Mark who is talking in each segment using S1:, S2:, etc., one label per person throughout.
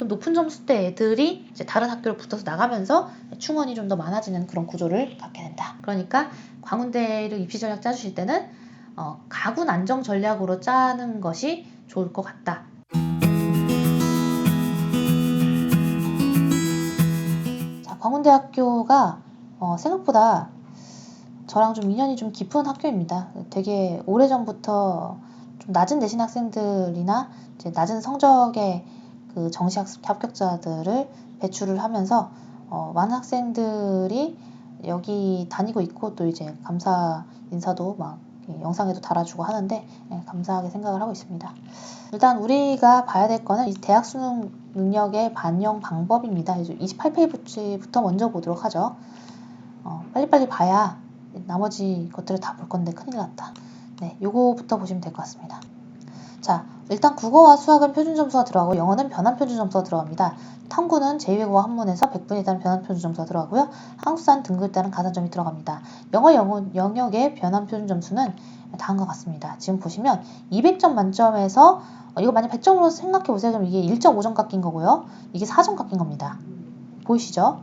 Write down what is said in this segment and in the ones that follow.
S1: 좀 높은 점수대 애들이 이제 다른 학교로 붙어서 나가면서 충원이 좀 더 많아지는 그런 구조를 갖게 된다. 그러니까 광운대를 입시 전략 짜주실 때는 가군 안정 전략으로 짜는 것이 좋을 것 같다. 자, 광운대학교가 생각보다 저랑 좀 인연이 좀 깊은 학교입니다. 되게 오래전부터 좀 낮은 내신 학생들이나 이제 낮은 성적의 그 정시 합격자들을 배출을 하면서 많은 학생들이 여기 다니고 있고, 또 이제 감사 인사도 막 영상에도 달아주고 하는데 감사하게 생각을 하고 있습니다. 일단 우리가 봐야 될 거는 이 대학 수능 능력의 반영 방법입니다. 28페이지부터 먼저 보도록 하죠. 빨리빨리 봐야 나머지 것들을 다 볼 건데 큰일 났다. 네, 요거부터 보시면 될 것 같습니다. 자, 일단 국어와 수학은 표준 점수가 들어가고 영어는 변환 표준 점수가 들어갑니다. 탐구는 제2외국어 한문에서 100분에 따른 변환 표준 점수가 들어가고요. 한국사는 등급에 따른 가산점이 들어갑니다. 영어 영역의 변환 표준 점수는 다음과 같습니다. 지금 보시면 200점 만점에서 이거 만약 100점으로 생각해 보세요. 그럼 이게 1.5점 깎인 거고요. 이게 4점 깎인 겁니다. 보이시죠?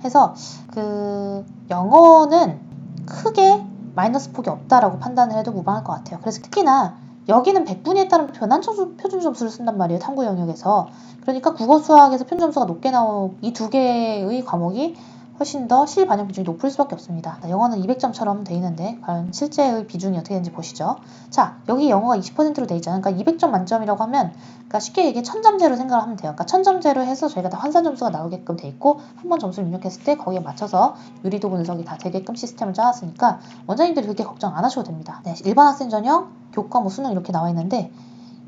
S1: 해서 그 영어는 크게 마이너스 폭이 없다라고 판단을 해도 무방할 것 같아요. 그래서 특히나 여기는 100분위에 따른 변환 표준 점수를 쓴단 말이에요. 탐구 영역에서. 그러니까 국어 수학에서 표준 점수가 높게 나온 이 두 개의 과목이 훨씬 더 실반영 비중이 높을 수밖에 없습니다. 영어는 200점처럼 돼 있는데 과연 실제의 비중이 어떻게 되는지 보시죠. 자, 여기 영어가 20%로 돼 있잖아요. 그러니까 200점 만점이라고 하면, 그러니까 쉽게 얘기해 1000점제로 생각을 하면 돼요. 그러니까 1000점제로 해서 저희가 다 환산 점수가 나오게끔 돼 있고, 한번 점수를 입력했을 때 거기에 맞춰서 유리도 분석이 다 되게끔 시스템을 짜왔으니까 원장님들이 그렇게 걱정 안 하셔도 됩니다. 네, 일반 학생 전형, 교과, 수능 이렇게 나와 있는데,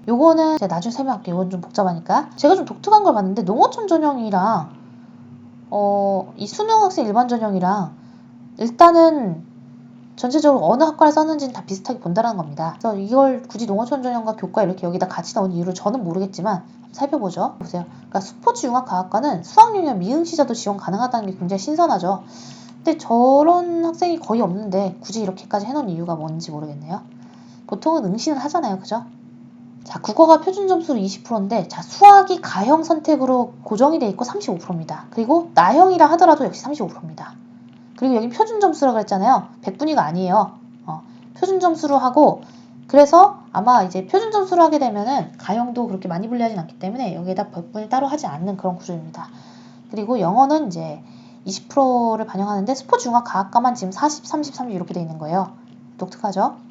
S1: 요거는 제가 나중에 설명할게요. 이건 좀 복잡하니까. 제가 좀 독특한 걸 봤는데 농어촌 전형이랑 이 수능 학생 일반 전형이랑 일단은 전체적으로 어느 학과를 썼는지는 다 비슷하게 본다는 겁니다. 그래서 이걸 굳이 농어촌 전형과 교과 이렇게 여기다 같이 넣은 이유를 저는 모르겠지만 살펴보죠. 보세요. 그러니까 스포츠융합과학과는 수학 영역 미응시자도 지원 가능하다는 게 굉장히 신선하죠. 근데 저런 학생이 거의 없는데 굳이 이렇게까지 해놓은 이유가 뭔지 모르겠네요. 보통은 응시는 하잖아요. 그죠? 자, 국어가 표준 점수로 20%인데, 자, 수학이 가형 선택으로 고정이 돼 있고 35%입니다. 그리고 나형이라 하더라도 역시 35%입니다. 그리고 여기 표준 점수라고 그랬잖아요. 100분위가 아니에요. 표준 점수로 하고, 그래서 아마 이제 표준 점수로 하게 되면은 가형도 그렇게 많이 불리하진 않기 때문에 여기에다 100분위 따로 하지 않는 그런 구조입니다. 그리고 영어는 이제 20%를 반영하는데 스포츠융합과학과만 지금 40, 30, 30 이렇게 돼 있는 거예요. 독특하죠?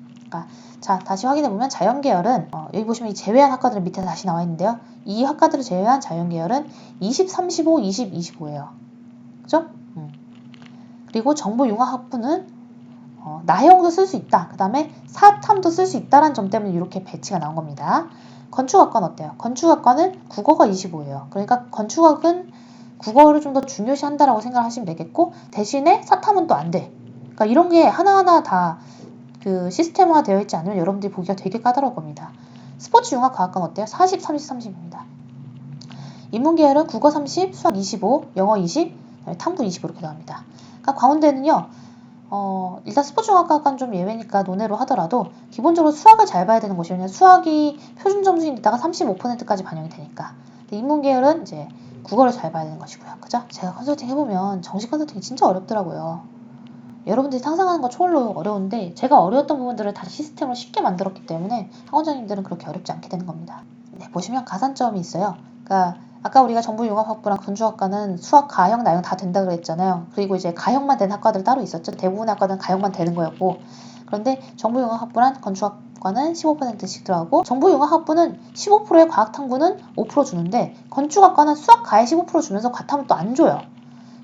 S1: 자, 다시 확인해보면 자연계열은 여기 보시면 이 제외한 학과들은 밑에 다시 나와 있는데요. 이 학과들을 제외한 자연계열은 20, 35, 20, 25예요. 그죠? 그리고 정보융합학부는 나형도 쓸 수 있다. 그 다음에 사탐도 쓸 수 있다라는 점 때문에 이렇게 배치가 나온 겁니다. 건축학과는 어때요? 건축학과는 국어가 25예요. 그러니까 건축학은 국어를 좀 더 중요시 한다라고 생각하시면 되겠고, 대신에 사탐은 또 안 돼. 그러니까 이런 게 하나하나 다 그 시스템화 되어 있지 않으면 여러분들이 보기가 되게 까다로울 겁니다. 스포츠융합과학과는 어때요? 40, 30, 30입니다. 인문계열은 국어 30, 수학 25, 영어 20, 탐구 20 이렇게 나옵니다. 그러니까 광운대는요, 일단 스포츠융합과학과는 좀 예외니까 논외로 하더라도 기본적으로 수학을 잘 봐야 되는 곳이에요. 수학이 표준 점수인데다가 35%까지 반영이 되니까. 인문계열은 이제 국어를 잘 봐야 되는 것이고요. 그죠? 제가 컨설팅 해보면 정시 컨설팅이 진짜 어렵더라고요. 여러분들이 상상하는 거 초월로 어려운데 제가 어려웠던 부분들을 다시 시스템으로 쉽게 만들었기 때문에 학원장님들은 그렇게 어렵지 않게 되는 겁니다. 네, 보시면 가산점이 있어요. 그러니까 아까 우리가 정보융합학부랑 건축학과는 수학, 가형, 나형 다 된다 그랬잖아요. 그리고 이제 가형만 된 학과들 따로 있었죠. 대부분의 학과는 가형만 되는 거였고, 그런데 정보융합학부랑 건축학과는 15%씩 들어가고, 정보융합학부는 15%의 과학탐구는 5% 주는데 건축학과는 수학, 가에 15% 주면서 과탐은 또 안 줘요.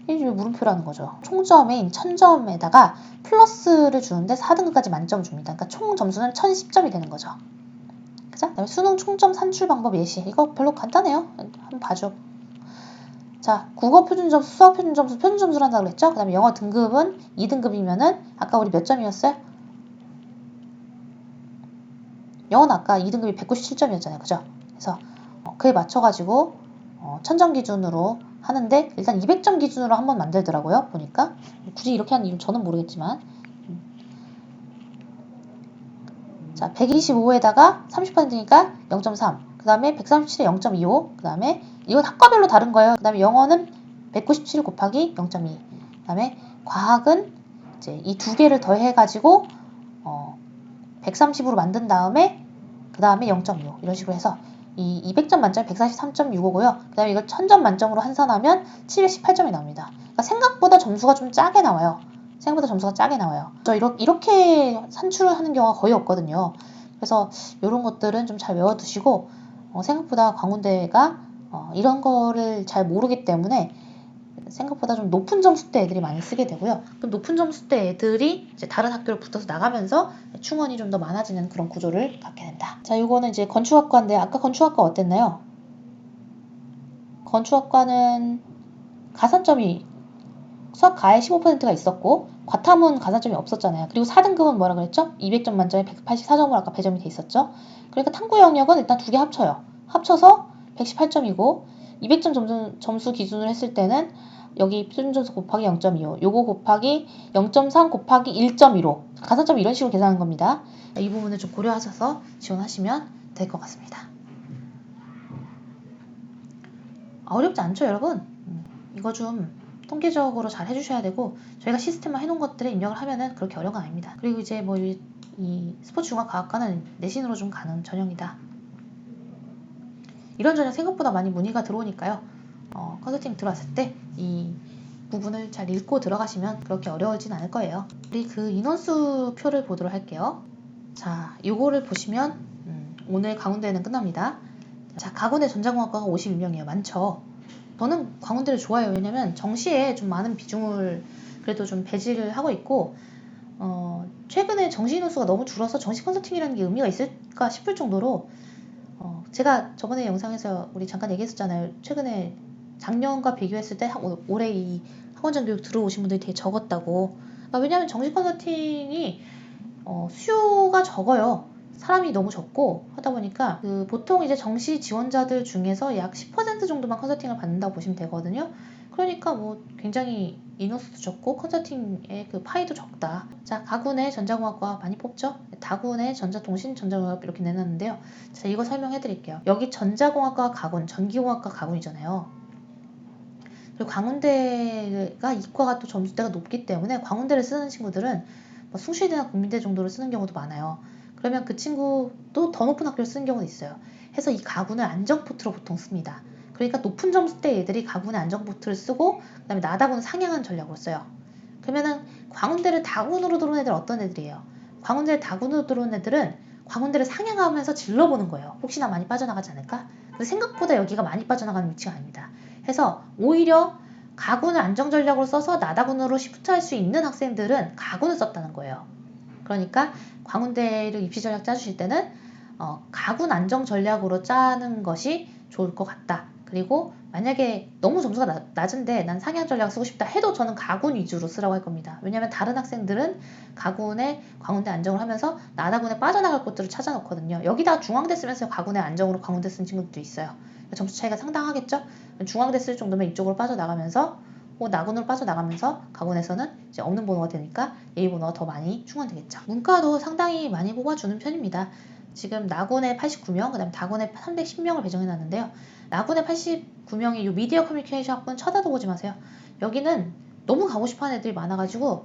S1: 이게 물음표라는 거죠. 총점인 1000점에다가 플러스를 주는데 4등급까지 만점 줍니다. 그러니까 총 점수는 1010점이 되는 거죠. 그죠? 그다음에 수능 총점 산출 방법 예시. 이거 별로 간단해요. 한번 봐줘. 자, 국어 표준 점수, 수학 표준 점수, 표준 점수를 한다고 그랬죠? 그 다음에 영어 등급은 2등급이면은 아까 우리 몇 점이었어요? 영어는 아까 2등급이 197점이었잖아요. 그죠? 그래서 그에 맞춰가지고 1000점 기준으로 하는데, 일단 200점 기준으로 한번 만들더라고요. 보니까 굳이 이렇게 하는 이유 저는 모르겠지만, 자, 125에다가 30%니까 0.3. 그 다음에 137에 0.25. 그 다음에 이건 학과별로 다른 거예요. 그 다음에 영어는 197 곱하기 0.2. 그 다음에 과학은 이제 이 두 개를 더해가지고 130으로 만든 다음에 그 다음에 0.25 이런 식으로 해서 이 200점 만점에 143.65고요. 그 다음에 이걸 1000점 만점으로 환산하면 718점이 나옵니다. 그러니까 생각보다 점수가 좀 짜게 나와요. 생각보다 점수가 짜게 나와요. 저 이렇게 산출을 하는 경우가 거의 없거든요. 그래서 이런 것들은 좀 잘 외워두시고 생각보다 광운대가 이런 거를 잘 모르기 때문에 생각보다 좀 높은 점수대 애들이 많이 쓰게 되고요. 그럼 높은 점수대 애들이 이제 다른 학교를 붙어서 나가면서 충원이 좀 더 많아지는 그런 구조를 갖게 된다. 자, 이거는 이제 건축학과인데 아까 건축학과 어땠나요? 건축학과는 가산점이 수학 가에 15%가 있었고 과탐은 가산점이 없었잖아요. 그리고 4등급은 뭐라 그랬죠? 200점 만점에 184점으로 아까 배점이 돼 있었죠. 그러니까 탐구 영역은 일단 두 개 합쳐요. 합쳐서 118점이고 200점 점수 기준으로 했을 때는 여기 표준 점수 곱하기 0.25 요거 곱하기 0.3 곱하기 1.15 가산점 이런 식으로 계산하는 겁니다. 이 부분을 좀 고려하셔서 지원하시면 될 것 같습니다. 어렵지 않죠, 여러분? 이거 좀 통계적으로 잘 해주셔야 되고 저희가 시스템화 해놓은 것들에 입력을 하면은 그렇게 어려운 건 아닙니다. 그리고 이제 뭐 이 스포츠융합과학과는 내신으로 좀 가는 전형이다. 이런 전형 생각보다 많이 문의가 들어오니까요. 컨설팅 들어왔을 때 이 부분을 잘 읽고 들어가시면 그렇게 어려워지진 않을 거예요. 우리 그 인원수 표를 보도록 할게요. 자, 요거를 보시면 오늘 강운대는 끝납니다. 자, 가군의 전자공학과가 52명이에요. 많죠? 저는 광운대를 좋아해요. 왜냐면 정시에 좀 많은 비중을 그래도 좀 배제를 하고 있고 최근에 정시 인원수가 너무 줄어서 정시 컨설팅이라는 게 의미가 있을까 싶을 정도로 제가 저번에 영상에서 우리 잠깐 얘기했었잖아요. 최근에 작년과 비교했을 때 올해 이 학원장 교육 들어오신 분들이 되게 적었다고. 왜냐면 정시 컨설팅이 수요가 적어요. 사람이 너무 적고 하다 보니까 보통 이제 정시 지원자들 중에서 약 10% 정도만 컨설팅을 받는다고 보시면 되거든요. 그러니까 뭐 굉장히 인원수도 적고 컨설팅의 그 파이도 적다. 자, 가군의 전자공학과 많이 뽑죠? 다군의 전자통신, 전자공학 이렇게 내놨는데요. 자, 이거 설명해 드릴게요. 여기 전자공학과 가군, 전기공학과 가군이잖아요. 그리고 광운대가 이과가 또 점수대가 높기 때문에 광운대를 쓰는 친구들은 뭐 숭실대나 국민대 정도를 쓰는 경우도 많아요. 그러면 그 친구도 더 높은 학교를 쓰는 경우도 있어요. 해서 이 가군을 안정포트로 보통 씁니다. 그러니까 높은 점수대 애들이 가군의 안정포트를 쓰고 그 다음에 나다군은 상향한 전략으로 써요. 그러면은 광운대를 다군으로 들어온 애들 어떤 애들이에요? 광운대를 다군으로 들어온 애들은 광운대를 상향하면서 질러보는 거예요. 혹시나 많이 빠져나가지 않을까? 근데 생각보다 여기가 많이 빠져나가는 위치가 아닙니다. 해서 오히려 가군을 안정 전략으로 써서 나다군으로 시프트할 수 있는 학생들은 가군을 썼다는 거예요. 그러니까 광운대를 입시 전략 짜주실 때는 가군 안정 전략으로 짜는 것이 좋을 것 같다. 그리고 만약에 너무 점수가 낮은데 난 상향 전략 쓰고 싶다 해도 저는 가군 위주로 쓰라고 할 겁니다. 왜냐하면 다른 학생들은 가군에 광운대 안정을 하면서 나다군에 빠져나갈 곳들을 찾아놓거든요. 여기다 중앙대 쓰면서 가군에 안정으로 광운대 쓴 친구들도 있어요. 점수 차이가 상당하겠죠? 중앙대 쓸 정도면 이쪽으로 빠져나가면서 나군으로 빠져나가면서 가군에서는 이제 없는 번호가 되니까 예비 번호가 더 많이 충원되겠죠. 문과도 상당히 많이 뽑아주는 편입니다. 지금 나군에 89명, 그 다음에 다군에 310명을 배정해놨는데요. 나군에 89명이 이 미디어 커뮤니케이션 학부는 쳐다도 보지 마세요. 여기는 너무 가고 싶어하는 애들이 많아가지고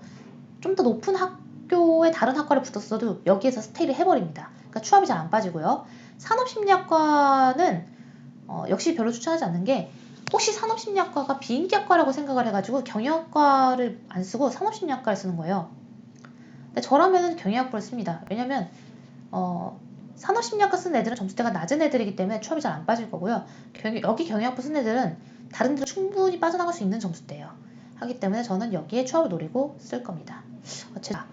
S1: 좀 더 높은 학교에 다른 학과를 붙었어도 여기에서 스테이를 해버립니다. 그러니까 추합이 잘 안 빠지고요. 산업심리학과는 역시 별로 추천하지 않는 게 혹시 산업심리학과가 비인기학과라고 생각을 해가지고 경영학과를 안 쓰고 산업심리학과를 쓰는 거예요. 근데 저라면 경영학과를 씁니다. 왜냐면 산업심리학과 쓴 애들은 점수대가 낮은 애들이기 때문에 추합이 잘 안 빠질 거고요. 여기 경영학부 쓴 애들은 다른 데로 충분히 빠져나갈 수 있는 점수대예요. 하기 때문에 저는 여기에 추합을 노리고 쓸 겁니다.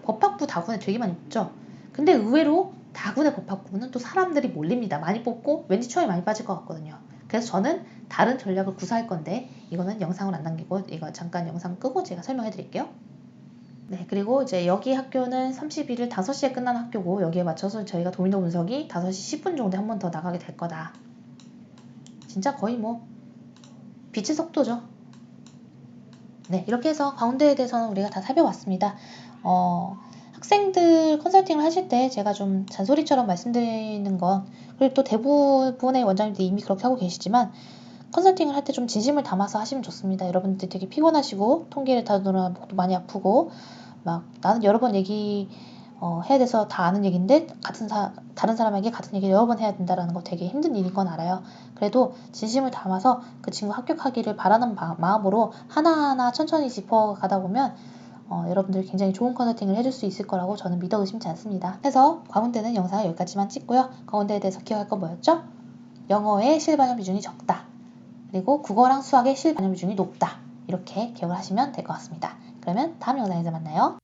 S1: 법학부 다군에 되게 많이 뽑죠. 근데 의외로 다군의 법학부는 또 사람들이 몰립니다. 많이 뽑고 왠지 추합이 많이 빠질 것 같거든요. 그래서 저는 다른 전략을 구사할 건데 이거는 영상을 안 남기고 이거 잠깐 영상 끄고 제가 설명해 드릴게요. 네, 그리고 이제 여기 학교는 30일을 5시에 끝나는 학교고 여기에 맞춰서 저희가 도민도 분석이 5시 10분 정도에 한 번 더 나가게 될 거다. 진짜 거의 뭐 빛의 속도죠. 네, 이렇게 해서 광운대에 대해서는 우리가 다 살펴봤습니다. 학생들 컨설팅을 하실 때 제가 좀 잔소리처럼 말씀드리는 건, 그리고 또 대부분의 원장님들이 이미 그렇게 하고 계시지만, 컨설팅을 할 때 좀 진심을 담아서 하시면 좋습니다. 여러분들 되게 피곤하시고 통계를 다루느라 목도 많이 아프고 막 나는 여러 번 해야 돼서 다 아는 얘기인데 다른 사람에게 같은 얘기를 여러 번 해야 된다는 거 되게 힘든 일인 건 알아요. 그래도 진심을 담아서 그 친구 합격하기를 바라는 마음으로 하나하나 천천히 짚어가다 보면 여러분들이 굉장히 좋은 컨설팅을 해줄 수 있을 거라고 저는 믿어 의심치 않습니다. 그래서 과문대는 영상을 여기까지만 찍고요. 과문대에 대해서 기억할 건 뭐였죠? 영어의 실반영 비중이 적다. 그리고 국어랑 수학의 실반영 비중이 높다. 이렇게 기억을 하시면 될 것 같습니다. 그러면 다음 영상에서 만나요.